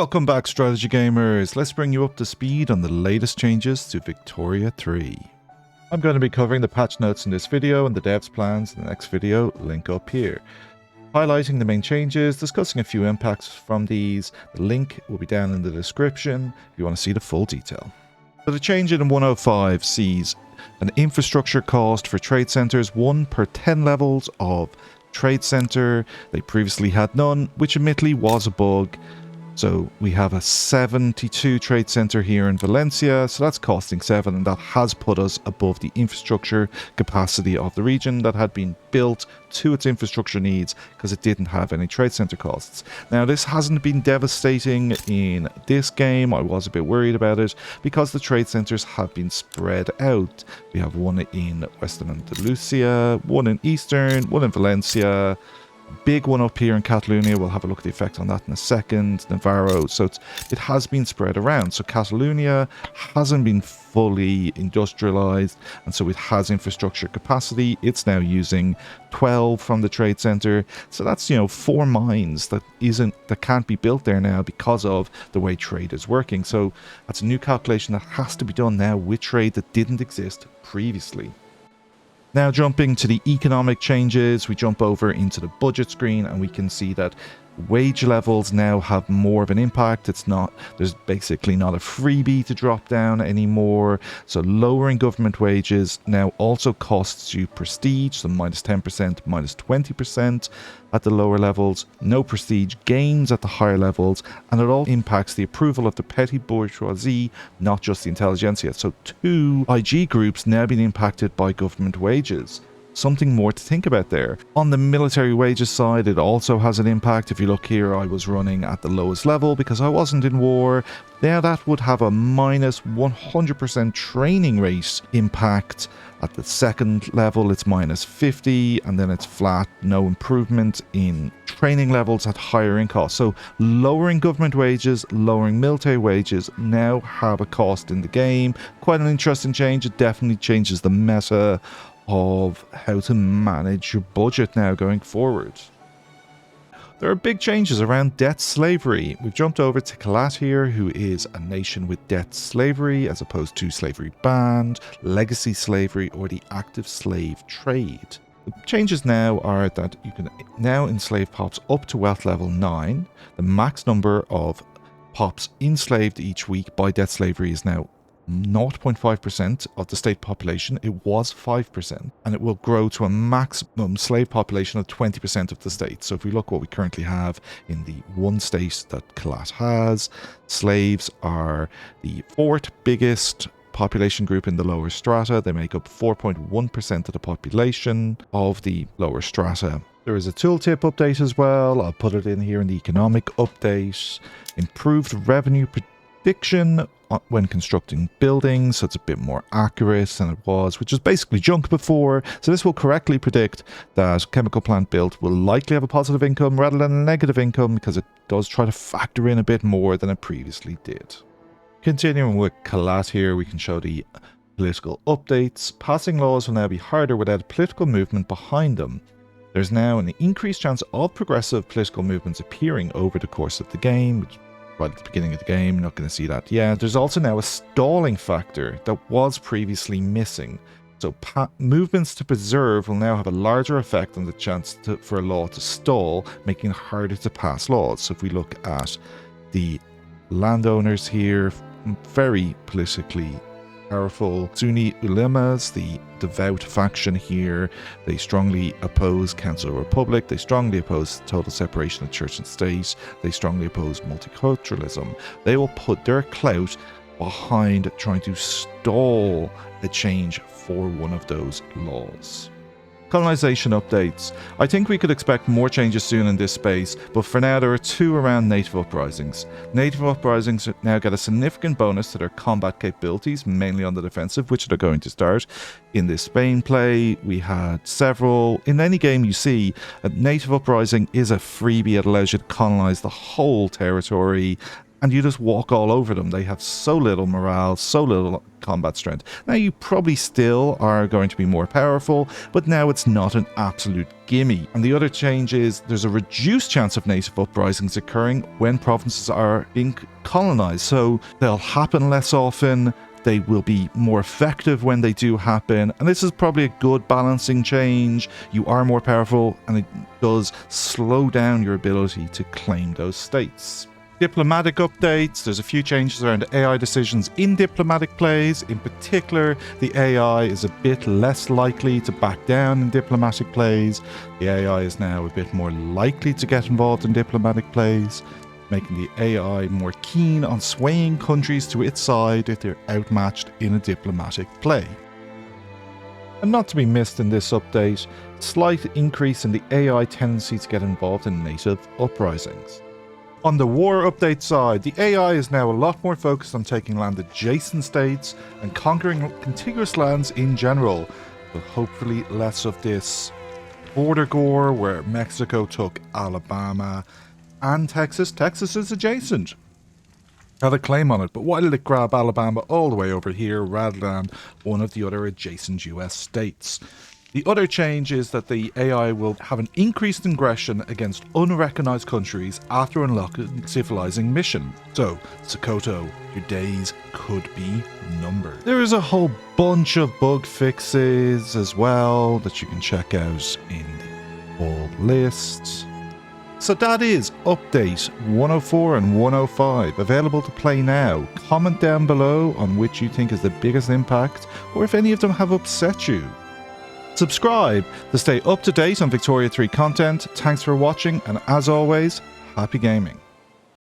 Welcome back, strategy gamers. Let's bring you up to speed on the latest changes to Victoria 3. I'm going to be covering the patch notes in this video and the devs plans in the next video, link up here. Highlighting the main changes, discussing a few impacts from these. The link will be down in the description if you want to see the full detail. So the change in 105 sees an infrastructure cost for trade centers, 1 per 10 levels of trade center. They previously had none, which admittedly was a bug. So we have a 72 trade center here in Valencia, so that's costing 7, and that has put us above the infrastructure capacity of the region that had been built to its infrastructure needs because it didn't have any trade center costs. Now, this hasn't been devastating in this game. I was a bit worried about it because the trade centers have been spread out. We have one in Western Andalusia, one in Eastern, one in Valencia, big one up here in Catalonia. We'll have a look at the effect on that in a second. Navarro. So it has been spread around. So Catalonia hasn't been fully industrialized, and so it has infrastructure capacity. It's now using 12 from the trade center. So that's, 4 mines that can't be built there now because of the way trade is working. So that's a new calculation that has to be done now with trade that didn't exist previously. Now jumping to the economic changes, we jump over into the budget screen and we can see that wage levels now have more of an impact. There's basically not a freebie to drop down anymore. So lowering government wages now also costs you prestige, so minus 10%, minus 20% at the lower levels. No prestige gains at the higher levels, and it all impacts the approval of the petty bourgeoisie, not just the intelligentsia. So 2 IG groups now being impacted by government wages. Something more to think about there. On the military wages side, it also has an impact. If you look here, I was running at the lowest level because I wasn't in war. Now that would have a minus 100% training rate impact. At the second level, it's minus 50, and then it's flat, no improvement in training levels at higher in cost. So lowering government wages, lowering military wages now have a cost in the game. Quite an interesting change. It definitely changes the meta of how to manage your budget now going forward. There are big changes around debt slavery. We've jumped over to Kalat here, who is a nation with debt slavery as opposed to slavery banned, legacy slavery, or the active slave trade. The changes now are that you can now enslave pops up to wealth level 9. The max number of pops enslaved each week by debt slavery is now 0.5% of the state population. It was 5%, and it will grow to a maximum slave population of 20% of the state. So if we look what we currently have in the one state that Kalat has, slaves are the 4th biggest population group in the lower strata. They make up 4.1% of the population of the lower strata. There is a tooltip update as well. I'll put it in here in the economic update. Improved revenue prediction when constructing buildings, so it's a bit more accurate than it was, which was basically junk before. So this will correctly predict that chemical plant built will likely have a positive income rather than a negative income, because it does try to factor in a bit more than it previously did. Continuing with Kalat here, we can show the political updates. Passing laws will now be harder without a political movement behind them. There's now an increased chance of progressive political movements appearing over the course of the game, which right at the beginning of the game, not going to see that yet. There's also now a stalling factor that was previously missing. So movements to preserve will now have a larger effect on the chance for a law to stall, making it harder to pass laws. So if we look at the landowners here, very politically powerful Sunni ulemas, the devout faction here. They strongly oppose Council Republic. They strongly oppose total separation of church and state. They strongly oppose multiculturalism. They will put their clout behind trying to stall a change for one of those laws. Colonisation updates. I think we could expect more changes soon in this space, but for now there are 2 around native uprisings. Native uprisings now get a significant bonus to their combat capabilities, mainly on the defensive, which they're going to start. In this Spain play, we had several. In any game you see, a native uprising is a freebie. It allows you to colonise the whole territory. and you just walk all over them. They have so little morale, so little combat strength. Now, you probably still are going to be more powerful, but now it's not an absolute gimme. And the other change is there's a reduced chance of native uprisings occurring when provinces are being colonized. So they'll happen less often. They will be more effective when they do happen, and this is probably a good balancing change. You are more powerful, and it does slow down your ability to claim those states. Diplomatic updates. There's a few changes around AI decisions in diplomatic plays. In particular, the AI is a bit less likely to back down in diplomatic plays. The AI is now a bit more likely to get involved in diplomatic plays, making the AI more keen on swaying countries to its side if they're outmatched in a diplomatic play. And not to be missed in this update, slight increase in the AI tendency to get involved in native uprisings. On the war update side, the AI is now a lot more focused on taking land adjacent states and conquering contiguous lands in general, but hopefully less of this border gore where Mexico took Alabama and Texas. Texas is adjacent. Had a claim on it, but why did it grab Alabama all the way over here rather than one of the other adjacent US states? The other change is that the AI will have an increased aggression against unrecognized countries after unlocking civilizing mission. So, Sokoto, your days could be numbered. There is a whole bunch of bug fixes as well that you can check out in the full list. So that is Update 104 and 105, available to play now. Comment down below on which you think is the biggest impact, or if any of them have upset you. Subscribe to stay up to date on Victoria 3 content. Thanks for watching, and as always, happy gaming.